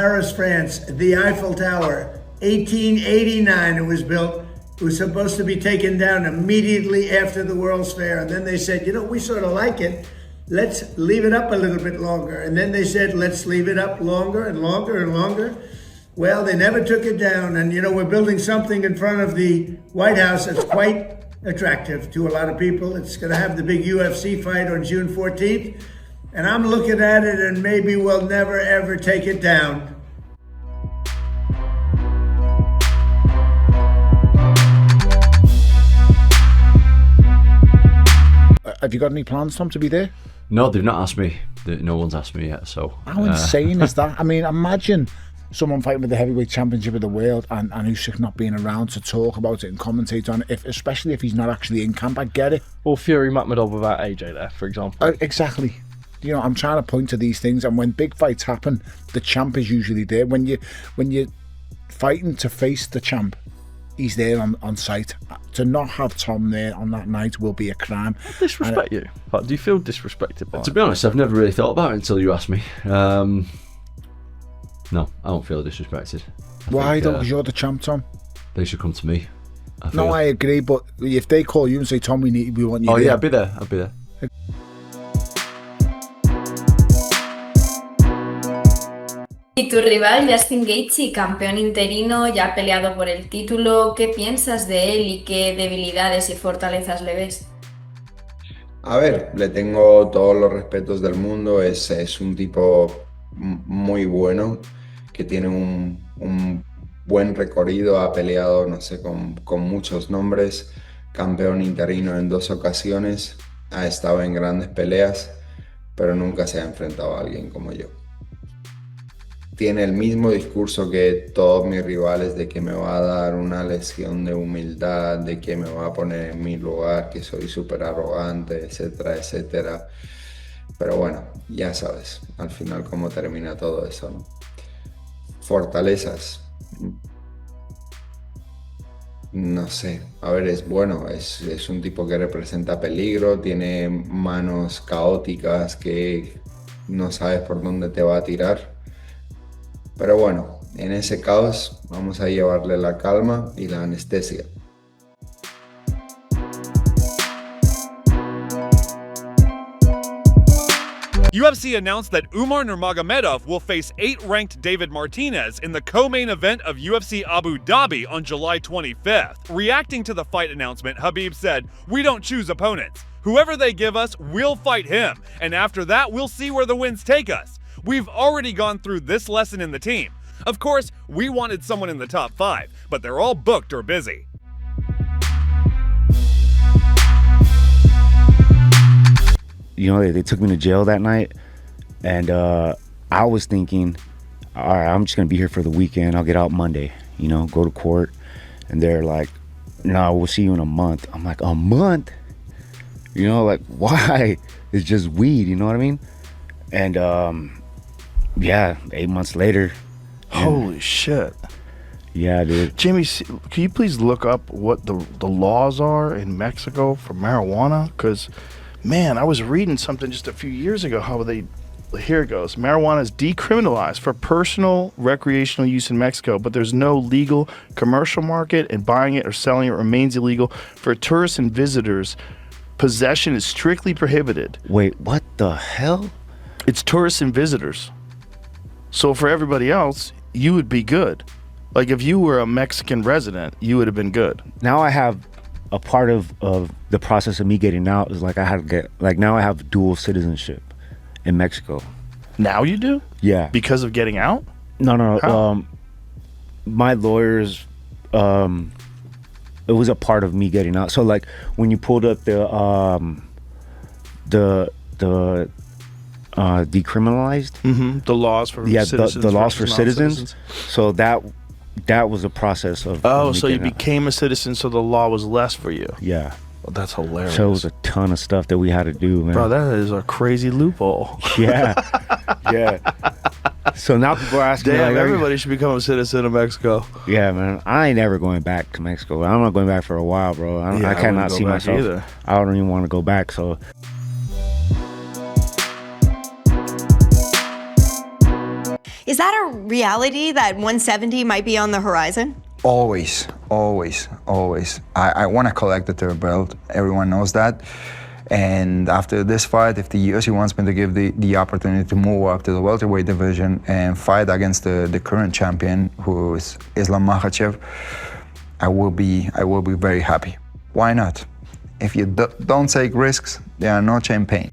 Paris, France, the Eiffel Tower, 1889 it was built. It was supposed to be taken down immediately after the World's Fair. And then they said, we sort of like it. Let's leave it up a little bit longer. And then they said, let's leave it up longer and longer and longer. Well, they never took it down. And, we're building something in front of the White House that's quite attractive to a lot of people. It's going to have the big UFC fight on June 14th. And I'm looking at it, and maybe we'll never, ever take it down. Have you got any plans, Tom, to be there? No, they've not asked me. No one's asked me yet. So how insane is that? I mean, imagine someone fighting with the heavyweight championship of the world and Usyk not being around to talk about it and commentate on it, especially if he's not actually in camp. I get it. Or Fury Magmadov without AJ there, for example. Exactly. I'm trying to point to these things, and when big fights happen, the champ is usually there. When you're fighting to face the champ, he's there on site. To not have Tom there on that night will be a crime. I disrespect you. Do you feel disrespected by it? To be honest, I've never really thought about it until you asked me. No, I don't feel disrespected. Why though? Because you're the champ, Tom. They should come to me. No, I agree, but if they call you and say, Tom, we want you there. Oh yeah, I'll be there. Y tu rival Justin Gaethje, campeón interino, ya ha peleado por el título, ¿qué piensas de él y qué debilidades y fortalezas le ves? A ver, le tengo todos los respetos del mundo, es un tipo muy bueno, que tiene un buen recorrido, ha peleado, no sé, con muchos nombres, campeón interino en 2 ocasiones, ha estado en grandes peleas, pero nunca se ha enfrentado a alguien como yo. Tiene el mismo discurso que todos mis rivales de que me va a dar una lección de humildad, de que me va a poner en mi lugar, que soy súper arrogante, etcétera, etcétera. Pero bueno, ya sabes, al final cómo termina todo eso, ¿no? Fortalezas. No sé, a ver, es bueno, es un tipo que representa peligro, tiene manos caóticas que no sabes por dónde te va a tirar. Pero bueno, en ese caos vamos a llevarle la calma y la anestesia. UFC announced that Umar Nurmagomedov will face 8th-ranked David Martinez in the co-main event of UFC Abu Dhabi on July 25th. Reacting to the fight announcement, Khabib said, "We don't choose opponents. Whoever they give us, we'll fight him. And after that, we'll see where the wins take us. We've already gone through this lesson in the team. Of course, we wanted someone in the top 5, but they're all booked or busy." They took me to jail that night, and I was thinking, all right, I'm just gonna be here for the weekend. I'll get out Monday, go to court. And they're like, no, we'll see you in a month. I'm like, a month? Why? It's just weed, you know what I mean? And yeah, 8 months later. Holy shit. Yeah, dude. Jamie, can you please look up what the laws are in Mexico for marijuana? Because, man, I was reading something just a few years ago how here it goes. Marijuana is decriminalized for personal recreational use in Mexico, but there's no legal commercial market, and buying it or selling it remains illegal. For tourists and visitors, possession is strictly prohibited. Wait, what the hell? It's tourists and visitors. So for everybody else, you would be good. Like if you were a Mexican resident, you would have been good. Now I have a part of the process of me getting out is like I had to get, like now I have dual citizenship in Mexico. Now you do? Yeah. Because of getting out? No. How? My lawyers, it was a part of me getting out. So like when you pulled up the decriminalized, the laws for citizens, the laws for citizens. So that was a process of so you became a citizen, so the law was less for you. Yeah. Well, that's hilarious. So it was a ton of stuff that we had to do, man. Bro, that is a crazy loophole. Yeah. Yeah. So now people are asking, damn, everybody should become a citizen of Mexico. Yeah, man. I ain't never going back to Mexico. I'm not going back for a while, bro. I cannot see myself either. I don't even want to go back. So Is that a reality that 170 might be on the horizon? Always, always, always. I want to collect the third belt. Everyone knows that. And after this fight, if the UFC wants me to give the opportunity to move up to the welterweight division and fight against the current champion, who is Islam Makhachev, I will be very happy. Why not? If you don't take risks, there are no champagne.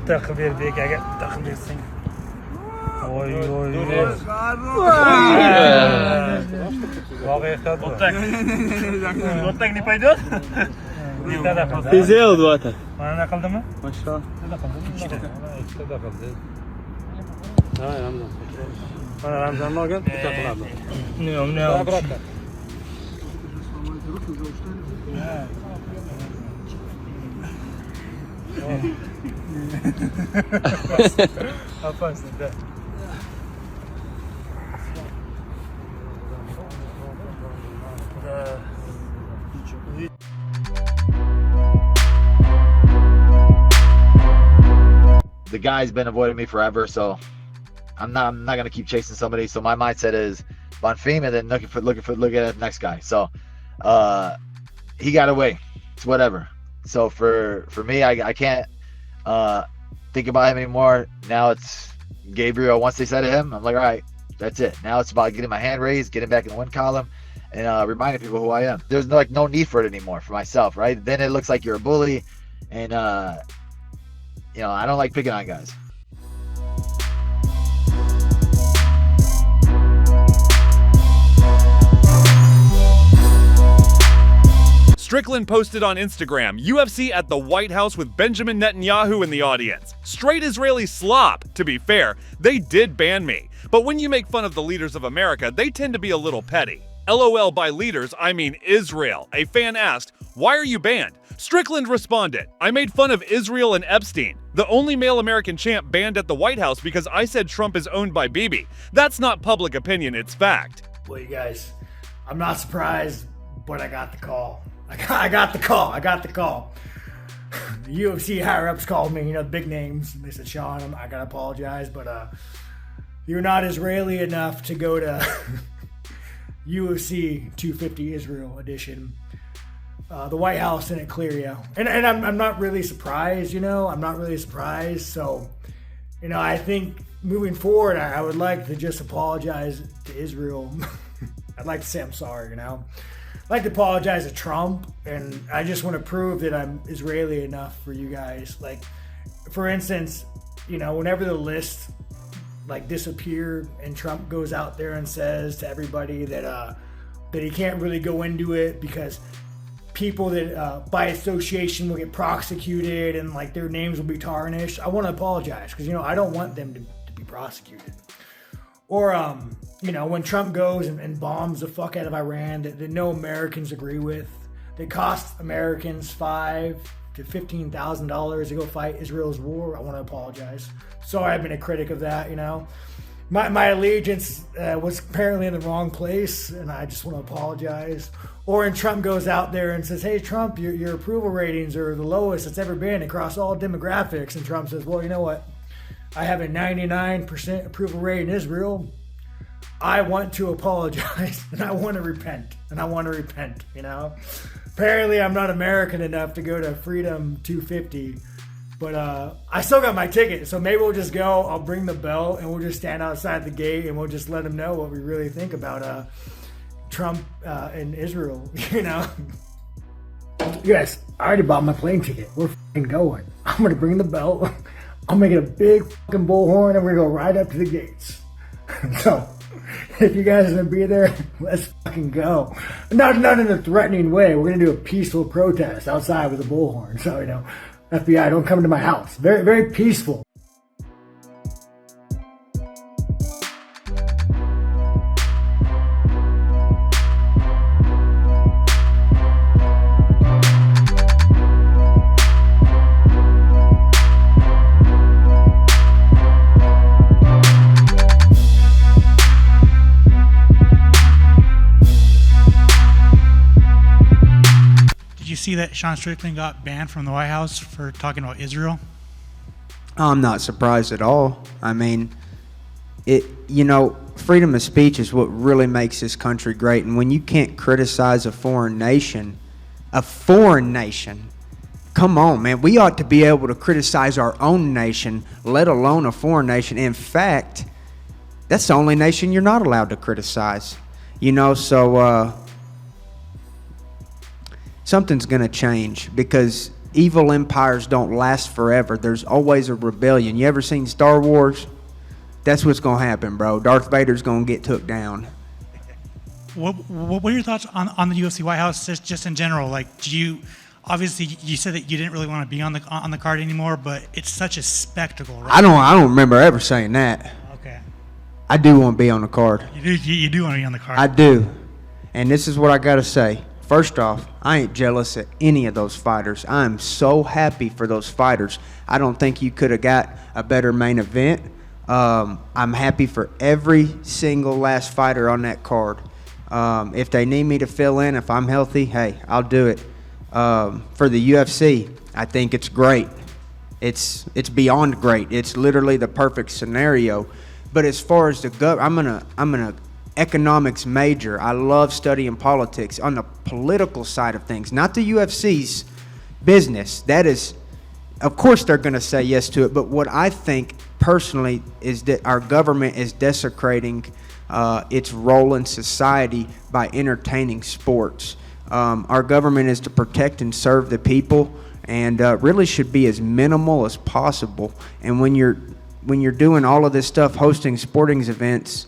تخبير بيك يا تخبير سين اوي اوي واقعي خد وطق ني بايدوت فيزيو دوته ما انا قلدمه ما شاء الله قلدمه يا رمضان انا رمضان ما قلت تطلع نعم The guy's been avoiding me forever, so I'm not gonna keep chasing somebody. So my mindset is Bonfim and then looking at the next guy. So he got away. It's whatever. So for me, I can't think about him anymore. Now it's Gabriel. Once they said to him, I'm like, all right, that's it. Now it's about getting my hand raised, getting back in the win column, and reminding people who I am. There's no need for it anymore for myself, right? Then it looks like you're a bully, and I don't like picking on guys. Strickland posted on Instagram, UFC at the White House with Benjamin Netanyahu in the audience. Straight Israeli slop. To be fair, they did ban me. But when you make fun of the leaders of America, they tend to be a little petty. LOL, by leaders, I mean Israel. A fan asked, why are you banned? Strickland responded, I made fun of Israel and Epstein, the only male American champ banned at the White House because I said Trump is owned by Bibi. That's not public opinion, it's fact. Well, you guys, I'm not surprised, but I got the call. I got the call. The UFC higher-ups called me, the big names. They said, Sean, I gotta apologize, but you're not Israeli enough to go to UFC 250 Israel edition. The White House didn't clear you. And I'm not really surprised, I'm not really surprised. So, I think moving forward, I would like to just apologize to Israel. I'd like to say I'm sorry, I'd like to apologize to Trump, and I just want to prove that I'm Israeli enough for you guys. Like, for instance, whenever the list disappeared and Trump goes out there and says to everybody that he can't really go into it because people that by association will get prosecuted and their names will be tarnished. I want to apologize because I don't want them to be prosecuted. Or when Trump goes and bombs the fuck out of Iran that no Americans agree with, that cost Americans $5,000 to $15,000 to go fight Israel's war. I want to apologize. Sorry, I've been a critic of that. My allegiance was apparently in the wrong place, and I just want to apologize. Or when Trump goes out there and says, hey, Trump, your approval ratings are the lowest it's ever been across all demographics. And Trump says, well, you know what? I have a 99% approval rate in Israel. I want to apologize, and I want to repent. Apparently, I'm not American enough to go to Freedom 250. But I still got my ticket, so maybe we'll just go. I'll bring the belt, and we'll just stand outside the gate, and we'll just let them know what we really think about Trump and Israel. Yes, I already bought my plane ticket. We're fucking going. I'm gonna bring the belt. I'm making a big fucking bullhorn, and we're gonna go right up to the gates. So, if you guys are gonna be there, let's fucking go. Not in a threatening way. We're gonna do a peaceful protest outside with a bullhorn. So FBI, don't come into my house. Very, very peaceful. see that Sean Strickland got banned from the White House for talking about Israel? I'm not surprised at all. I mean, freedom of speech is what really makes this country great. And when you can't criticize a foreign nation, come on, man. We ought to be able to criticize our own nation, let alone a foreign nation. In fact, that's the only nation you're not allowed to criticize. So something's going to change, because evil empires don't last forever. There's always a rebellion. You ever seen Star Wars? That's what's going to happen, bro. Darth Vader's going to get took down. What are your thoughts on the UFC White House just in general? Like, obviously you said that you didn't really want to be on the card anymore, but it's such a spectacle, right? I don't remember ever saying that. Okay. I do want to be on the card. You do want to be on the card. I do. And this is what I got to say. First off, I ain't jealous of any of those fighters. I'm so happy for those fighters. I don't think you could have got a better main event. I'm happy for every single last fighter on that card. If they need me to fill in, if I'm healthy, hey, I'll do it. For the UFC, I think it's great. It's beyond great. It's literally the perfect scenario. But as far as I'm an economics major. I love studying politics on the political side of things, not the UFC's business. That is, of course, they're going to say yes to it. But what I think personally is that our government is desecrating its role in society by entertaining sports. Our government is to protect and serve the people, and really should be as minimal as possible. And when you're doing all of this stuff, hosting sporting events,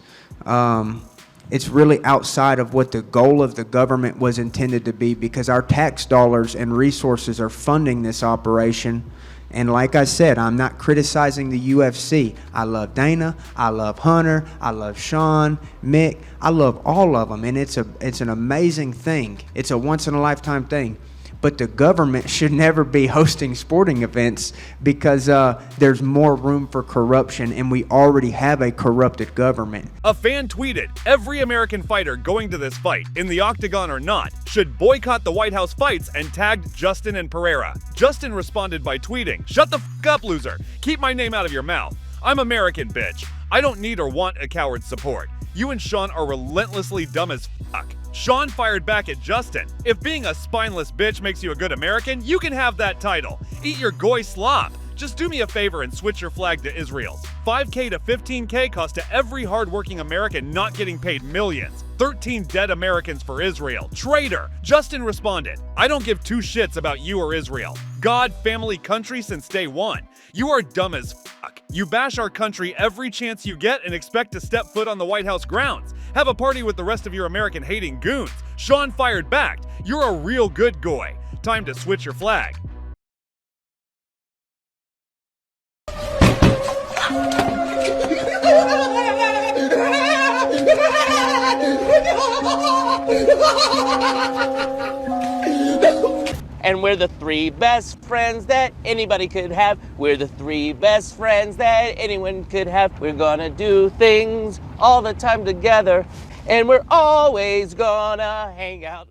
it's really outside of what the goal of the government was intended to be, because our tax dollars and resources are funding this operation. And like I said, I'm not criticizing the UFC. I love Dana, I love Hunter, I love Sean, Mick, I love all of them, and it's an amazing thing. It's a once-in-a-lifetime thing. But the government should never be hosting sporting events, because there's more room for corruption, and we already have a corrupted government. A fan tweeted, "Every American fighter going to this fight, in the octagon or not, should boycott the White House fights," and tagged Justin and Pereira. Justin responded by tweeting, "Shut the f*** up, loser. Keep my name out of your mouth. I'm American, bitch. I don't need or want a coward's support. You and Sean are relentlessly dumb as fuck." Sean fired back at Justin, "If being a spineless bitch makes you a good American, you can have that title. Eat your goy slop. Just do me a favor and switch your flag to Israel's. $5K to $15K cost to every hardworking American not getting paid millions. 13 dead Americans for Israel. Traitor!" Justin responded, "I don't give two shits about you or Israel. God, family, country since day one. You are dumb as fuck. You bash our country every chance you get and expect to step foot on the White House grounds. Have a party with the rest of your American-hating goons." Sean fired back, "You're a real good goy. Time to switch your flag." And we're the three best friends that anybody could have. We're the three best friends that anyone could have. We're gonna do things all the time together, and we're always gonna hang out.